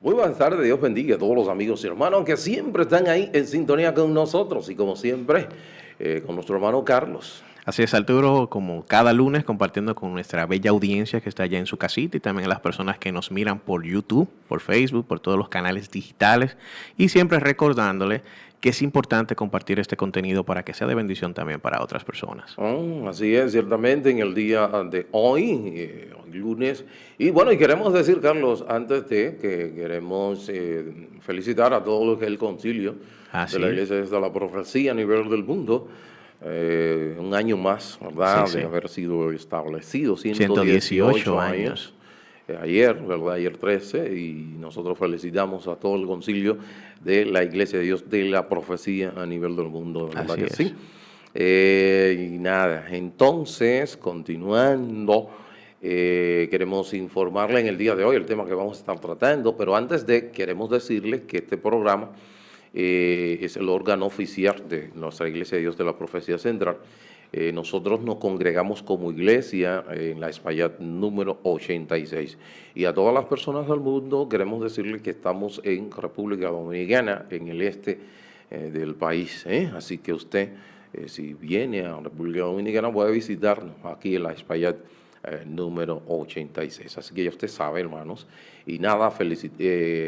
Muy buenas tardes, Dios bendiga a todos los amigos y hermanos que siempre están ahí en sintonía con nosotros y como siempre con nuestro hermano Carlos. Así es, Arturo, como cada lunes compartiendo con nuestra bella audiencia que está allá en su casita y también a las personas que nos miran por YouTube, por Facebook, por todos los canales digitales y siempre recordándole que es importante compartir este contenido para que sea de bendición también para otras personas. Así es, ciertamente en el día de hoy, hoy lunes. Y bueno, y queremos decir, Carlos, antes de que queremos felicitar a todo lo que es el concilio de Así la es. Iglesia de la Profecía a nivel del mundo. Un año más, Sí, ¿verdad? De sí. haber sido establecido, 118 118 años. años. Ayer, ¿verdad? Ayer 13, y nosotros felicitamos a todo el concilio de la Iglesia de Dios de la Profecía a nivel del mundo, ¿verdad Así que sí? es. Y nada, entonces, continuando, queremos informarle en el día de hoy el tema que vamos a estar tratando, pero antes de, queremos decirles que este programa es el órgano oficial de nuestra Iglesia de Dios de la Profecía Central. Nosotros nos congregamos como iglesia en la Espaillat número 86. Y a todas las personas del mundo queremos decirles que estamos en República Dominicana, en el este del país. Así que usted, si viene a República Dominicana, puede visitarnos aquí en la Espaillat número 86. Así que ya usted sabe, hermanos. Y nada,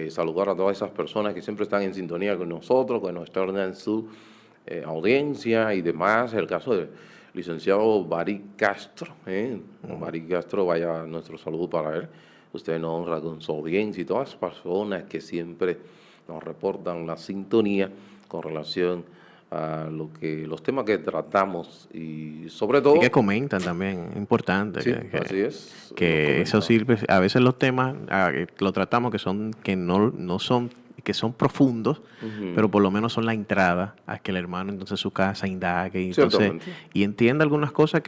saludar a todas esas personas que siempre están en sintonía con nosotros, que nos están en su audiencia y demás. El caso del licenciado Bari Castro. Bari Castro, vaya nuestro saludo para él. Usted nos honra con su audiencia y todas las personas que siempre nos reportan la sintonía con relación a los temas que tratamos y sobre Y que todo, comentan también, importante, sí, así es, nos que eso comentan. sirve, a veces los temas lo tratamos que no son, que son profundos, pero Ujú. por lo menos son la entrada a que el hermano entonces su casa indague Ciertamente. y entienda algunas cosas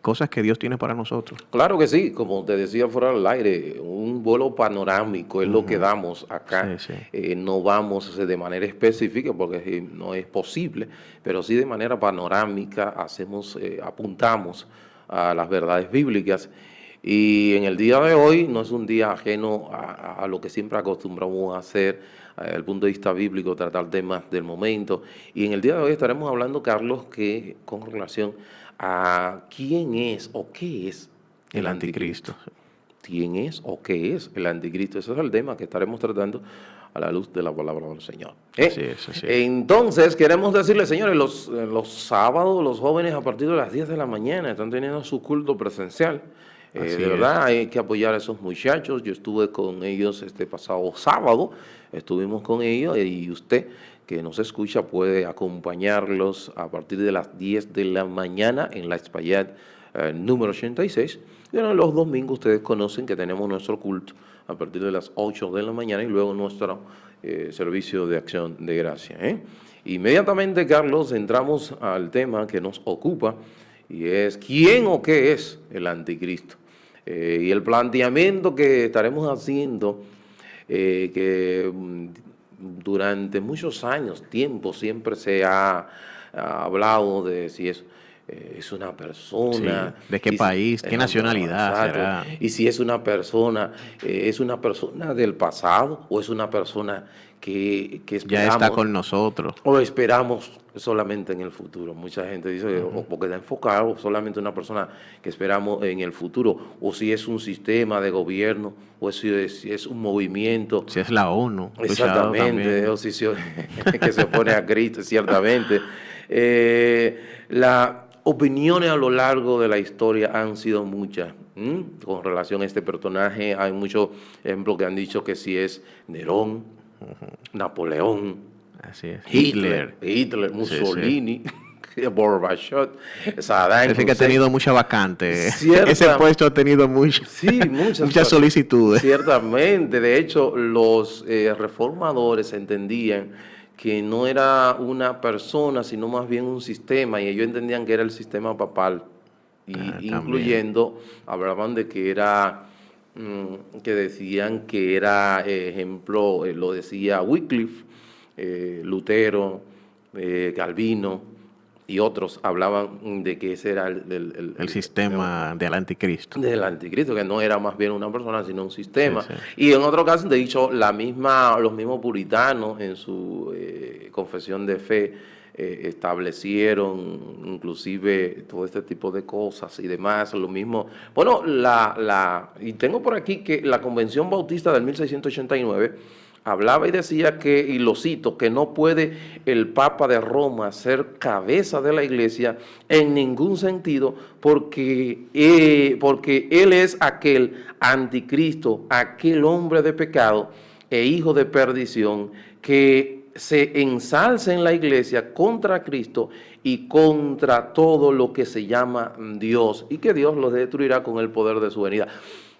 cosas que Dios tiene para nosotros. Claro que sí, como te decía fuera del aire, un vuelo panorámico es lo que Ujú. damos acá. Sí, sí. No vamos de manera específica porque no es posible, pero sí de manera panorámica hacemos, apuntamos a las verdades bíblicas. Y en el día de hoy no es un día ajeno a lo que siempre acostumbramos a hacer desde el punto de vista bíblico, tratar temas del momento. Y en el día de hoy estaremos hablando, Carlos, que con relación a quién es o qué es el El anticristo. anticristo. ¿Quién es o qué es el anticristo? Ese es el tema que estaremos tratando a la luz de la palabra del Señor. Así es, así es. Entonces, queremos decirles, señores, los sábados los jóvenes a partir de las 10 de la mañana están teniendo su culto presencial. De Así es. verdad hay que apoyar a esos muchachos. Yo estuve con ellos este pasado sábado, estuvimos con ellos y usted que nos escucha puede acompañarlos a partir de las 10 de la mañana en la Espaillat número 86. Y bueno, los domingos ustedes conocen que tenemos nuestro culto a partir de las 8 de la mañana y luego nuestro servicio de acción de gracia. Inmediatamente, Carlos, entramos al tema que nos ocupa y es ¿quién o qué es el anticristo? Y el planteamiento que estaremos haciendo, que durante muchos años, tiempo, siempre se ha hablado de si es una Sí. persona, ¿De qué país? ¿Qué nacionalidad exacto, será? y si es una persona del pasado o es una persona que Ya está esperamos con nosotros. o esperamos solamente en el futuro. Mucha gente dice, o Ujú. porque está enfocado solamente una persona que esperamos en el futuro, o si es un sistema de gobierno, o si es un movimiento. Si es la ONU, escuchado Exactamente, también. o si que se opone a Cristo, ciertamente. Las opiniones a lo largo de la historia han sido muchas. Con relación a este personaje, hay muchos ejemplos que han dicho que si es Nerón, Napoleón, Así es. Hitler, Hitler. Sí, sí. Mussolini, Gorbachev, Saddam Ese que ha Hussein. tenido mucha vacante. Ese Cierta, puesto ha tenido sí, muchas, muchas solicitudes. ciertamente. De hecho, los reformadores entendían que no era una persona, sino más bien un sistema, y ellos entendían que era el sistema papal, y También. incluyendo, hablaban de que era, que decían que era, ejemplo, lo decía Wycliffe, Lutero, Calvino, y otros hablaban de que ese era El sistema del anticristo. del anticristo, que no era más bien una persona, sino un sistema. Sí, sí. Y en otro caso, de hecho, los mismos puritanos en su confesión de fe establecieron inclusive todo este tipo de cosas y demás, lo mismo. Bueno, y tengo por aquí que la Convención Bautista del 1689 hablaba y decía que, y lo cito, que no puede el Papa de Roma ser cabeza de la Iglesia en ningún sentido porque él es aquel anticristo, aquel hombre de pecado e hijo de perdición que se ensalza en la Iglesia contra Cristo y contra todo lo que se llama Dios, y que Dios lo destruirá con el poder de su venida.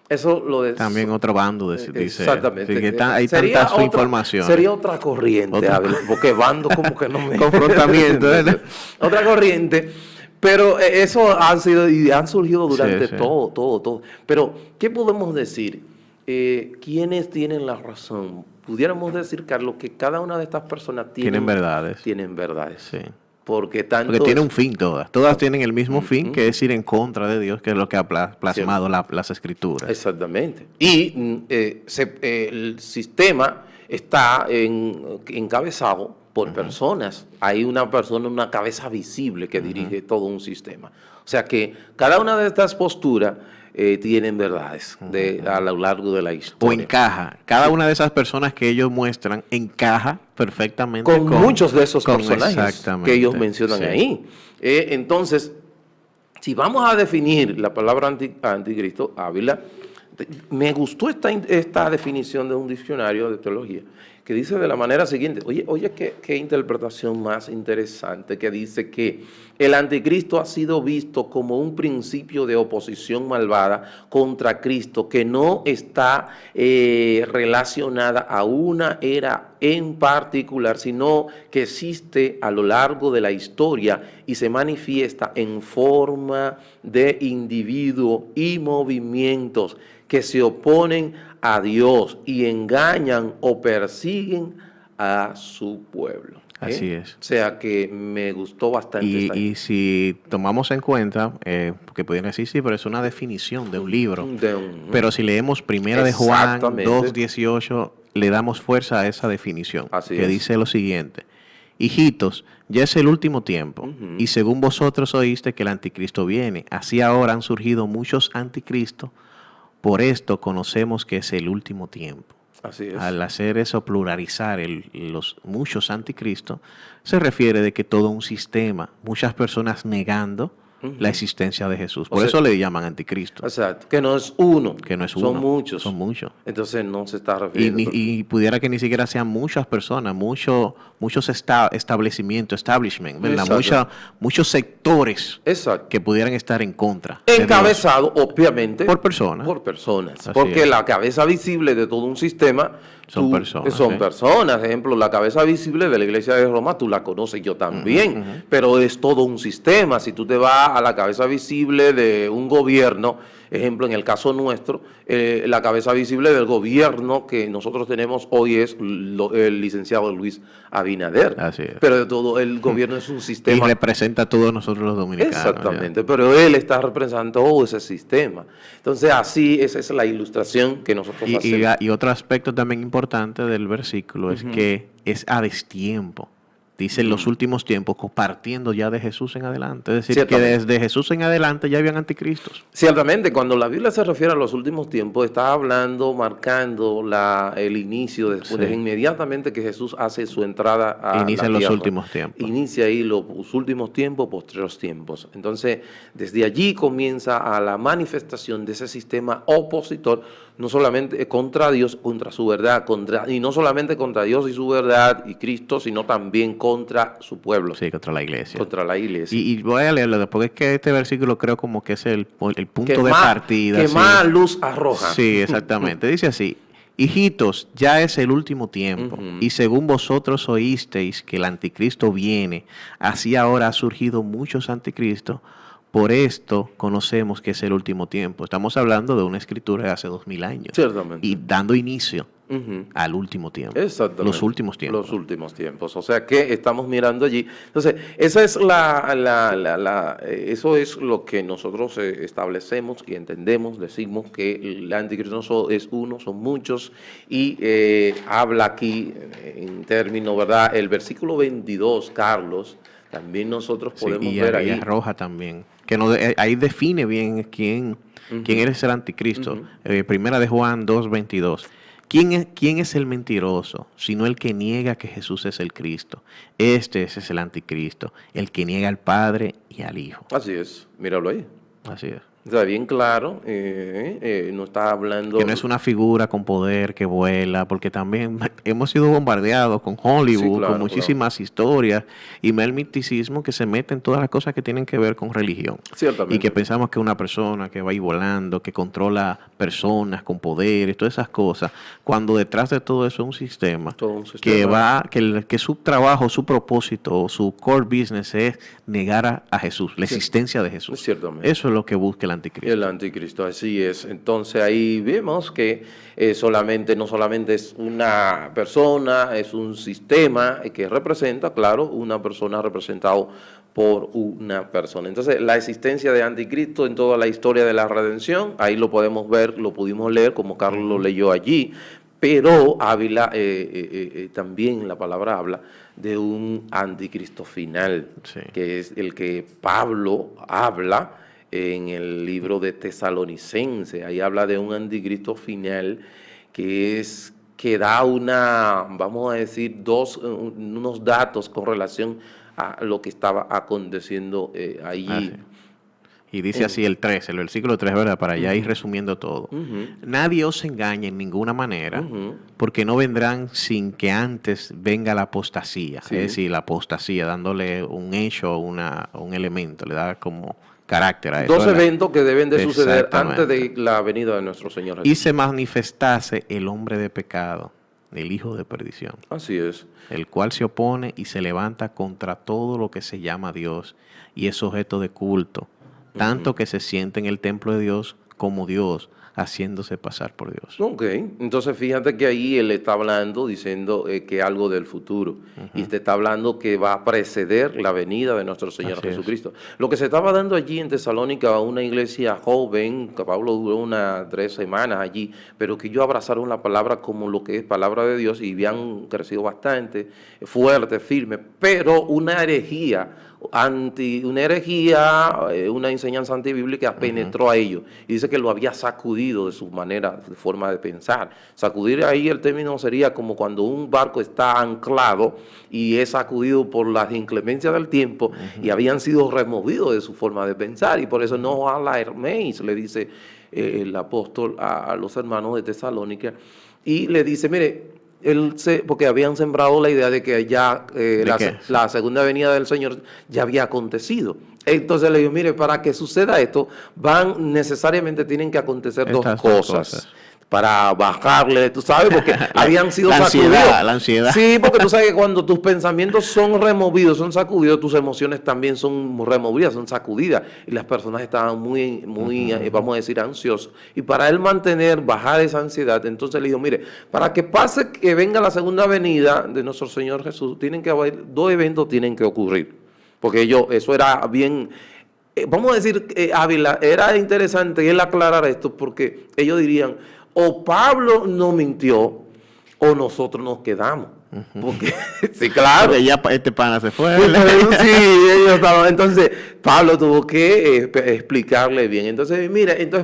Eso lo de, también otro bando dice. Exactamente. Sí, que hay tanta información. Sería otra corriente, porque bando como que no me... Confrontamiento, ¿verdad? Otra corriente. Pero eso han sido y han surgido durante todo. Pero, ¿qué podemos decir? ¿Quiénes tienen la razón? Pudiéramos decir, Carlos, que cada una de estas personas tienen verdades. Tienen verdades. Sí. Porque tiene un fin todas. Todas tienen el mismo fin, que es ir en contra de Dios, que es lo que ha plasmado las Escrituras. Exactamente. Y el sistema está encabezado por personas. Hay una persona, una cabeza visible que dirige todo un sistema. O sea que cada una de estas posturas tienen verdades a lo largo de la historia. O encaja. Cada una de esas personas que ellos muestran encaja perfectamente con muchos de esos personajes que ellos mencionan ahí. Entonces, si vamos a definir la palabra anticristo, Ávila, me gustó esta definición de un diccionario de teología, que dice de la manera siguiente, oye qué interpretación más interesante, que dice que el anticristo ha sido visto como un principio de oposición malvada contra Cristo, que no está relacionada a una era en particular, sino que existe a lo largo de la historia y se manifiesta en forma de individuos y movimientos que se oponen a Dios y engañan o persiguen a su pueblo. Así es. O sea que me gustó bastante. Y si tomamos en cuenta, porque pudieran decir, sí, pero es una definición de un libro. Pero si leemos Primera de Juan 2:18, le damos fuerza a esa definición. Que dice lo siguiente: hijitos, ya es el último tiempo, y según vosotros oíste que el anticristo viene, así ahora han surgido muchos anticristos. Por esto conocemos que es el último tiempo. Así es. Al hacer eso, pluralizar los muchos anticristos, se refiere de que todo un sistema, muchas personas negando la existencia de Jesús. Por eso le llaman anticristo. Exacto. Que no es uno. Que no es uno. Son muchos. Son muchos. Entonces no se está refiriendo. Y pudiera que ni siquiera sean muchas personas, muchos establecimientos, establishment, ¿verdad? Muchos sectores que pudieran estar en contra. Encabezado, obviamente, por personas. Por personas. Porque la cabeza visible de todo un sistema son personas. Son personas. Por ejemplo, la cabeza visible de la Iglesia de Roma, tú la conoces, yo también. Pero es todo un sistema. Si tú te vas a la cabeza visible de un gobierno, ejemplo, en el caso nuestro, la cabeza visible del gobierno que nosotros tenemos hoy es el licenciado Luis Abinader. Así es. Pero de todo, el gobierno es un sistema. Y representa a todos nosotros los dominicanos. Exactamente, pero él está representando todo ese sistema. Entonces, así, esa es la ilustración que nosotros hacemos. Y otro aspecto también importante del versículo es que es a destiempo. Dice en los últimos tiempos, partiendo ya de Jesús en adelante. Es decir, que desde Jesús en adelante ya habían anticristos. Ciertamente, cuando la Biblia se refiere a los últimos tiempos, está hablando, marcando el inicio, después inmediatamente que Jesús hace su entrada a Inicia la los últimos tiempos. Inicia ahí los últimos tiempos, posteriores tiempos. Entonces, desde allí comienza a la manifestación de ese sistema opositor, no solamente contra Dios, contra su verdad, y no solamente contra Dios y su verdad y Cristo, sino también contra su pueblo. Sí, contra la iglesia. Contra la iglesia. Y voy a leerlo, porque es que este versículo creo como que es el punto de partida. Que más luz arroja. Sí, exactamente. Dice así: hijitos, ya es el último tiempo, y según vosotros oísteis que el anticristo viene, así ahora ha surgido muchos anticristos. Por esto conocemos que es el último tiempo. Estamos hablando de una escritura de hace 2000 años. Ciertamente. Y dando inicio al último tiempo. Exactamente. Los últimos tiempos. Los últimos tiempos. O sea que estamos mirando allí. Entonces, esa es eso es lo que nosotros establecemos y entendemos, decimos que el anticristo no es uno, son muchos, y habla aquí en términos, ¿verdad? El versículo 22, Carlos, también nosotros podemos ver ahí. Y arroja también, que ahí define bien quién es el anticristo. Primera de Juan 2:22. ¿Quién es el mentiroso? Sino el que niega que Jesús es el Cristo. Ese es el anticristo, el que niega al Padre y al Hijo. Así es, míralo ahí. Así es. Está bien claro, no está hablando... Que no es una figura con poder que vuela, porque también hemos sido bombardeados con Hollywood, claro, con muchísimas historias, y el misticismo que se mete en todas las cosas que tienen que ver con religión. Ciertamente. Y que pensamos que una persona que va ahí volando, que controla personas con poderes, todas esas cosas, cuando detrás de todo eso es un sistema, que su trabajo, su propósito, su core business es negar a Jesús, la existencia de Jesús. Ciertamente. Eso es lo que busca el anticristo. El anticristo, así es. Entonces ahí vemos que no solamente es una persona, es un sistema que representa, claro, una persona representado por una persona. Entonces la existencia de anticristo en toda la historia de la redención, ahí lo podemos ver, lo pudimos leer como Carlos lo leyó allí, pero Ávila también la palabra habla de un anticristo final, que es el que Pablo habla en el libro de Tesalonicense. Ahí habla de un anticristo final que da vamos a decir, unos datos con relación a lo que estaba aconteciendo allí. Y dice así el versículo 3, ¿verdad? Para ya ir resumiendo todo. Nadie os engañe en ninguna manera, porque no vendrán sin que antes venga la apostasía. Sí. Es decir, la apostasía, dándole un hecho, un elemento, le da como carácter a eso. Dos eventos que deben de suceder antes de la venida de nuestro Señor Jesús. Y se manifestase el hombre de pecado, el hijo de perdición. Así es. El cual se opone y se levanta contra todo lo que se llama Dios y es objeto de culto, tanto que se siente en el templo de Dios como Dios, haciéndose pasar por Dios. Ok, entonces fíjate que ahí él está hablando, diciendo que algo del futuro, y te está hablando que va a preceder la venida de nuestro Señor Jesucristo. Lo que se estaba dando allí en Tesalónica, una iglesia joven, que Pablo duró 3 semanas allí, pero que ellos abrazaron la palabra como lo que es palabra de Dios y habían crecido bastante, fuerte, firme, pero una herejía, una enseñanza antibíblica penetró a ellos y dice que lo había sacudido de su manera, de forma de pensar. Sacudir ahí el término sería como cuando un barco está anclado y es sacudido por las inclemencias del tiempo y habían sido removidos de su forma de pensar, y por eso no a la herméis, le dice el apóstol a los hermanos de Tesalónica, y le dice, mire, porque habían sembrado la idea de que ya la segunda venida del Señor ya había acontecido. Entonces le digo, mire, para que suceda esto, necesariamente tienen que acontecer dos cosas para bajarle, tú sabes, porque habían sido sacudidos. La ansiedad. Sí, porque tú sabes que cuando tus pensamientos son removidos, son sacudidos, tus emociones también son removidas, son sacudidas. Y las personas estaban muy, vamos a decir, ansiosas. Y para él bajar esa ansiedad, entonces le dijo, mire, para que pase, que venga la segunda venida de nuestro Señor Jesús, tienen que haber 2 eventos tienen que ocurrir. Porque eso era bien... vamos a decir, Ávila, era interesante él aclarar esto, porque ellos dirían, o Pablo no mintió, o nosotros nos quedamos. Porque, sí, claro. Porque ya este pana se fue. Entonces, Pablo tuvo que explicarle bien. Entonces,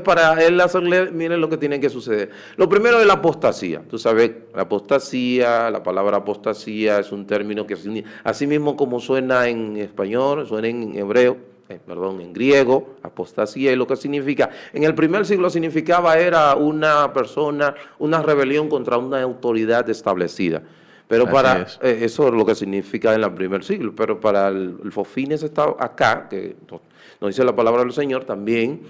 para él hacerle, miren lo que tiene que suceder. Lo primero es la apostasía. Tú sabes, la palabra apostasía es un término que así mismo como suena en español, suena en hebreo, en griego, apostasía, y lo que significa, en el primer siglo era una persona, una rebelión contra una autoridad establecida. Pero eso es lo que significa en el primer siglo, pero para los fines está acá, que nos dice la palabra del Señor también,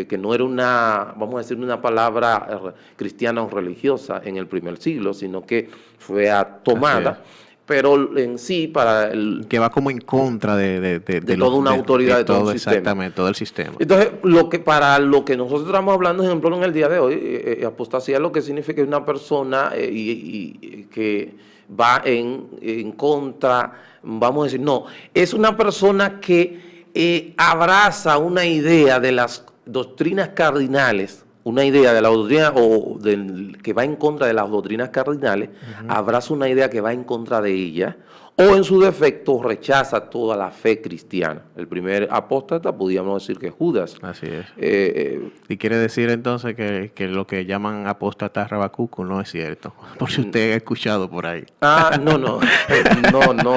que no era vamos a decir, una palabra cristiana o religiosa en el primer siglo, sino que fue tomada pero en sí para el... Que va como en contra de toda una autoridad, de todo un sistema. Exactamente, todo el sistema. Entonces, para lo que nosotros estamos hablando, por ejemplo, en el día de hoy, apostasía lo que significa es una persona que va en contra, vamos a decir, no, es una persona que abraza una idea de las doctrinas cardinales, una idea de la doctrina que va en contra de las doctrinas cardinales, abraza una idea que va en contra de ella, o en su defecto rechaza toda la fe cristiana. El primer apóstata podríamos decir que es Judas. Así es. Y quiere decir entonces que lo que llaman apóstata Rabacuco no es cierto, por si usted ha escuchado por ahí. No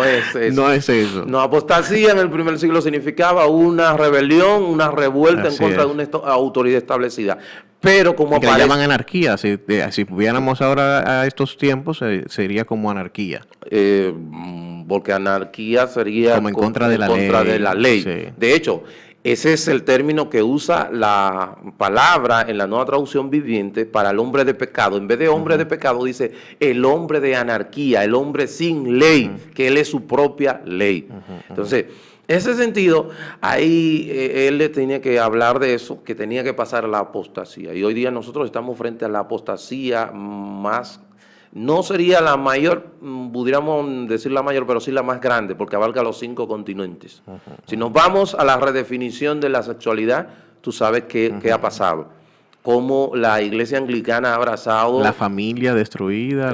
es eso. No es eso. No, apostasía en el primer siglo significaba una rebelión, una revuelta en contra de una autoridad establecida. Pero como que le llaman anarquía, si viéramos ahora a estos tiempos, sería como anarquía. Porque anarquía sería como en contra de la ley. Sí. De hecho, ese es el término que usa la palabra en la Nueva Traducción Viviente para el hombre de pecado. En vez de hombre de pecado dice el hombre de anarquía, el hombre sin ley, que él es su propia ley. Entonces, en ese sentido, ahí él le tenía que hablar de eso, que tenía que pasar a la apostasía. Y hoy día nosotros estamos frente a la apostasía más, no sería la mayor, pudiéramos decir la mayor, pero sí la más grande, porque abarca los 5 continentes. Si nos vamos a la redefinición de la sexualidad, tú sabes qué ha pasado. Cómo la iglesia anglicana ha abrazado... La familia destruida,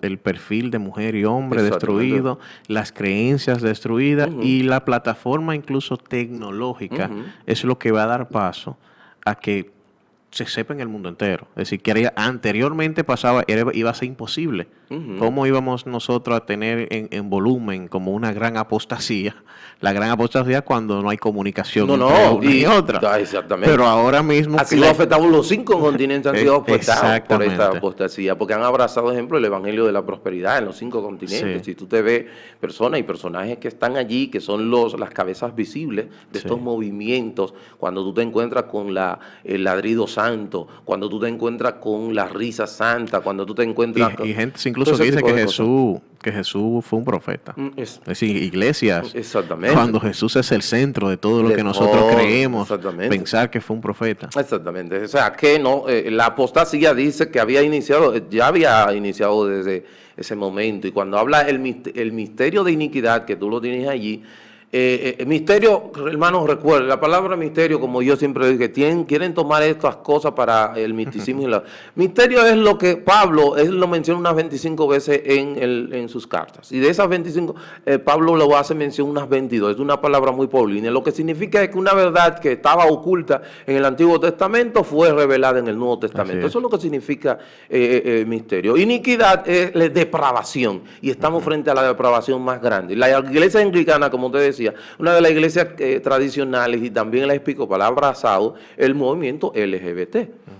el perfil de mujer y hombre destruido, las creencias destruidas y la plataforma incluso tecnológica es lo que va a dar paso a que se sepa en el mundo entero. Es decir, que anteriormente iba a ser imposible. ¿Cómo íbamos nosotros a tener en volumen como una gran apostasía? La gran apostasía cuando no hay comunicación entre una y otra. Exactamente. Pero ahora mismo... Así lo afectamos los 5 continentes, han sido afectados por esta apostasía, porque han abrazado, por ejemplo, el evangelio de la prosperidad en los 5 continentes. Si tú te ves personas y personajes que están allí, que son las cabezas visibles de estos movimientos, cuando tú te encuentras con el ladrido santo, cuando tú te encuentras con la risa santa, cuando tú te encuentras... Y gente incluso dice que Jesús fue un profeta. Es decir, iglesias, cuando Jesús es el centro de todo lo que nosotros creemos, pensar que fue un profeta. Exactamente. O sea, que no, la apostasía dice que ya había iniciado desde ese momento. Y cuando habla el misterio de iniquidad, que tú lo tienes allí, misterio, hermanos, recuerden, la palabra misterio, como yo siempre dije, quieren tomar estas cosas para el misticismo. Misterio es lo que Pablo, él lo menciona unas 25 veces en sus cartas. Y de esas 25, Pablo lo hace mención unas 22. Es una palabra muy paulina. Lo que significa es que una verdad que estaba oculta en el Antiguo Testamento fue revelada en el Nuevo Testamento. Eso es lo que significa misterio. Iniquidad es la depravación. Y estamos frente a la depravación más grande. La iglesia anglicana, como ustedes decía, una de las iglesias tradicionales y también la episcopal ha abrazado el movimiento LGBT.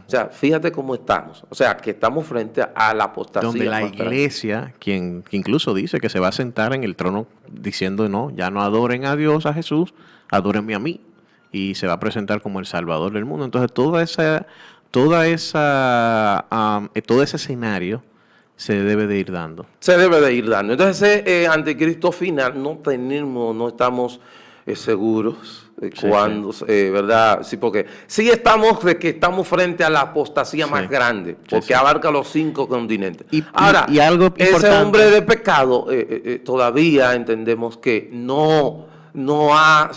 O sea, fíjate cómo estamos. O sea, que estamos frente a la apostasía. Donde la iglesia, que incluso dice que se va a sentar en el trono diciendo, no, ya no adoren a Dios, a Jesús, adórenme a mí. Y se va a presentar como el Salvador del mundo. Entonces, todo ese escenario se debe de ir dando. Se debe de ir dando. Entonces, ese anticristo final no estamos seguros de cuándo, ¿verdad? Sí, porque sí estamos de que estamos frente a la apostasía más grande, porque abarca los 5 continentes. Ahora, y algo ese hombre de pecado, todavía entendemos que no ha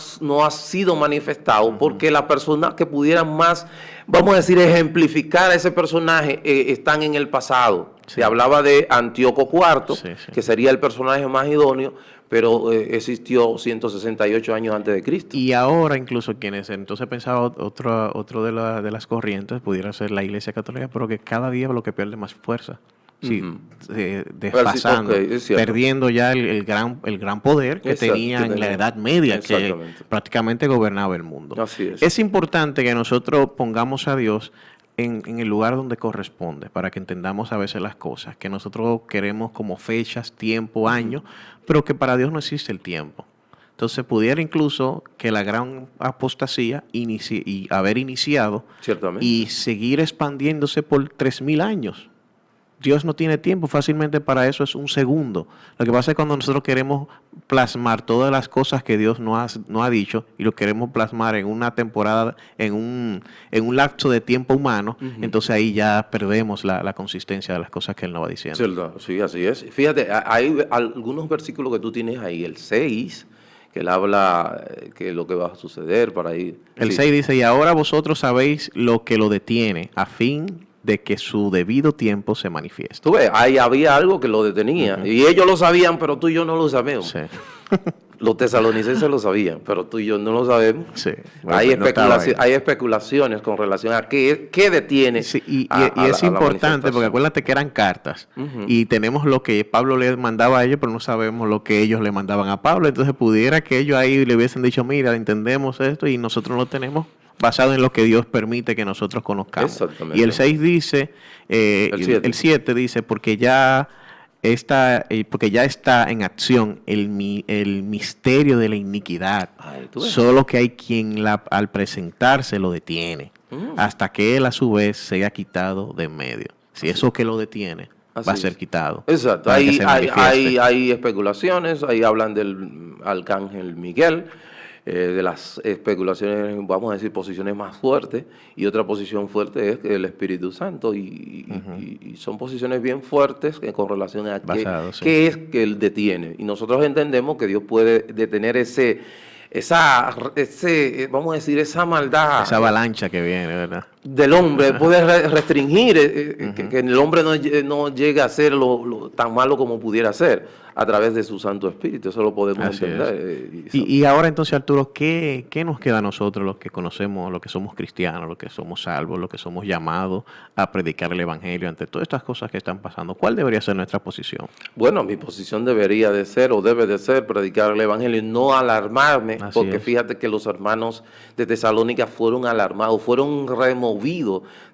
sido manifestado, porque las personas que pudieran más, vamos a decir, ejemplificar a ese personaje están en el pasado. Se hablaba de Antíoco IV, que sería el personaje más idóneo, pero existió 168 años antes de Cristo. Y ahora incluso quienes entonces pensaba otro de las corrientes pudiera ser la Iglesia Católica, pero que cada día lo que pierde más fuerza. Sí, desfasando, perdiendo ya el gran poder que tenía en la Edad Media, que prácticamente gobernaba el mundo. Así es. Es importante que nosotros pongamos a Dios en el lugar donde corresponde, para que entendamos a veces las cosas, que nosotros queremos como fechas, tiempo, años, pero que para Dios no existe el tiempo. Entonces pudiera incluso que la gran apostasía haber iniciado y seguir expandiéndose por 3.000 años. Dios no tiene tiempo, fácilmente para eso es un segundo. Lo que pasa es cuando nosotros queremos plasmar todas las cosas que Dios no ha dicho y lo queremos plasmar en una temporada, en un lapso de tiempo humano, entonces ahí ya perdemos la consistencia de las cosas que Él nos va diciendo. Cierto, sí, así es. Fíjate, hay algunos versículos que tú tienes ahí, el 6, que él habla que lo que va a suceder para ir. El 6 dice, y ahora vosotros sabéis lo que lo detiene, a fin de que su debido tiempo se manifieste. Tú ves, ahí había algo que lo detenía. Y ellos lo sabían, pero tú y yo no lo sabemos. Sí. Los tesalonicenses lo sabían, pero tú y yo no lo sabemos. Sí. Hay, Bueno, no hay especulaciones con relación a qué detiene. Sí, y es importante porque acuérdate que eran cartas y tenemos lo que Pablo le mandaba a ellos, pero no sabemos lo que ellos le mandaban a Pablo. Entonces pudiera que ellos ahí le hubiesen dicho, mira, entendemos esto y nosotros lo tenemos basado en lo que Dios permite que nosotros conozcamos. Exactamente. Y el 6 dice, el 7 dice, porque ya está en acción el misterio de la iniquidad. Ay, ¿tú ves? Solo que hay quien al presentarse lo detiene, hasta que él a su vez sea quitado de en medio. Si eso que lo detiene va a ser quitado. Exacto. Hay especulaciones, ahí hablan del arcángel Miguel, de las especulaciones, vamos a decir, posiciones más fuertes, y otra posición fuerte es el Espíritu Santo, y son posiciones bien fuertes con relación a qué es que él detiene. Y nosotros entendemos que Dios puede detener vamos a decir, esa maldad. Esa avalancha que viene, ¿verdad? Del hombre, puede restringir que el hombre no llegue a ser tan malo como pudiera ser a través de su Santo Espíritu. Eso lo podemos entender. Y ahora entonces, Arturo, ¿qué nos queda a nosotros, los que conocemos, los que somos cristianos, los que somos salvos, los que somos llamados a predicar el Evangelio ante todas estas cosas que están pasando? ¿Cuál debería ser nuestra posición? Bueno, mi posición debería de ser o debe de ser predicar el Evangelio, no alarmarme, porque fíjate que los hermanos de Tesalónica fueron alarmados, fueron removidos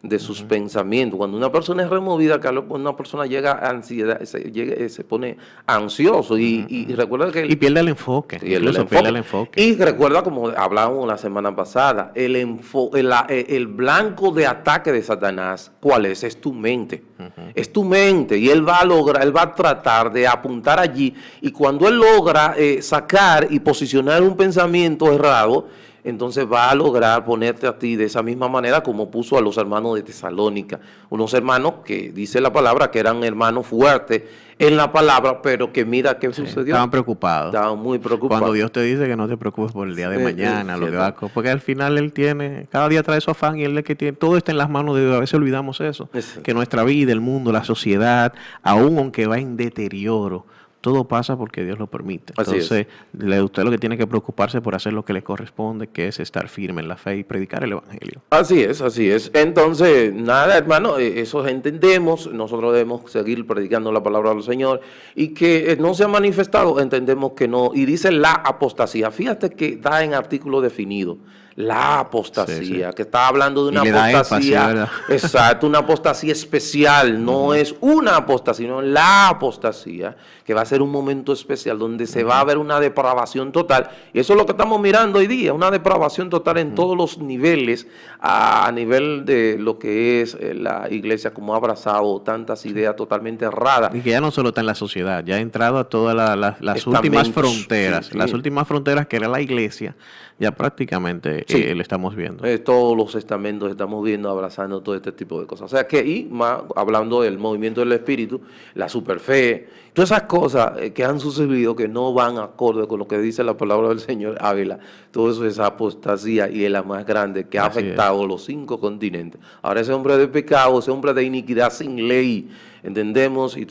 de sus pensamientos. Cuando una persona es removida, Carlos, una persona llega a ansiedad, se pone ansioso y recuerda que... Y pierde el enfoque. Pierde el enfoque. Y recuerda, como hablábamos la semana pasada, el blanco de ataque de Satanás, ¿cuál es? Es tu mente. Es tu mente, y él va a tratar de apuntar allí, y cuando él logra sacar y posicionar un pensamiento errado, entonces va a lograr ponerte a ti de esa misma manera como puso a los hermanos de Tesalónica. Unos hermanos que dice la palabra que eran hermanos fuertes en la palabra, pero que mira qué sucedió. Estaban preocupados. Estaban muy preocupados. Cuando Dios te dice que no te preocupes por el día de mañana, lo que va a... Porque al final Él tiene, cada día trae su afán y Él es que tiene, todo está en las manos de Dios. A veces olvidamos eso. Que nuestra vida, el mundo, la sociedad, aún aunque va en deterioro, todo pasa porque Dios lo permite. Entonces, usted lo que tiene que preocuparse por hacer lo que le corresponde, que es estar firme en la fe y predicar el Evangelio. Así es, así es. Entonces, nada, hermano, eso entendemos. Nosotros debemos seguir predicando la palabra del Señor, y que no se ha manifestado, entendemos que no. Y dice la apostasía. Fíjate que da en artículo definido. La apostasía, que está hablando de una apostasía, exacto, una apostasía especial, no es una apostasía, sino la apostasía, que va a ser un momento especial donde se va a ver una depravación total, y eso es lo que estamos mirando hoy día, una depravación total en todos los niveles, a nivel de lo que es la iglesia, como ha abrazado tantas ideas totalmente erradas. Y que ya no solo está en la sociedad, ya ha entrado a todas las últimas fronteras, las últimas fronteras que era la iglesia, ya prácticamente lo estamos viendo. Todos los estamentos estamos viendo, abrazando todo este tipo de cosas. O sea que, y más hablando del movimiento del Espíritu, la superfe, todas esas cosas que han sucedido que no van acorde con lo que dice la palabra del Señor Ávila, todo eso es apostasía, y es la más grande que ha afectado los 5 continentes. Ahora ese hombre de pecado, ese hombre de iniquidad sin ley, entendemos, y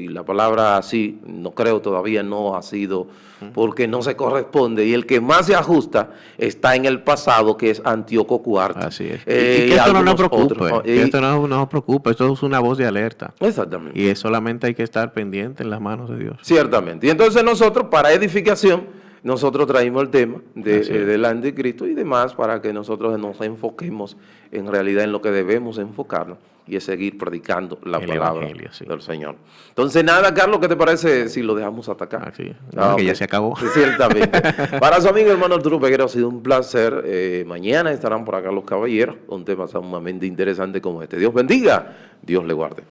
la palabra así, no creo todavía no ha sido, porque no se corresponde, y el que más se ajusta está en el pasado, que es Antíoco IV. Así es. Y que esto no nos preocupe, esto no nos preocupe, esto es una voz de alerta. Exactamente. Y solamente hay que estar pendiente en las manos de Dios. Ciertamente. Y entonces nosotros, para edificación, nosotros traímos el tema del anticristo y demás, para que nosotros nos enfoquemos en realidad en lo que debemos enfocarnos, y es seguir predicando la palabra del Señor. Entonces, nada, Carlos, ¿qué te parece si lo dejamos hasta acá? Que ya se acabó. Ciertamente. Para su amigo hermano Arturo Peguero, ha sido un placer. Mañana estarán por acá los caballeros, un tema sumamente interesante como este. Dios bendiga, Dios le guarde.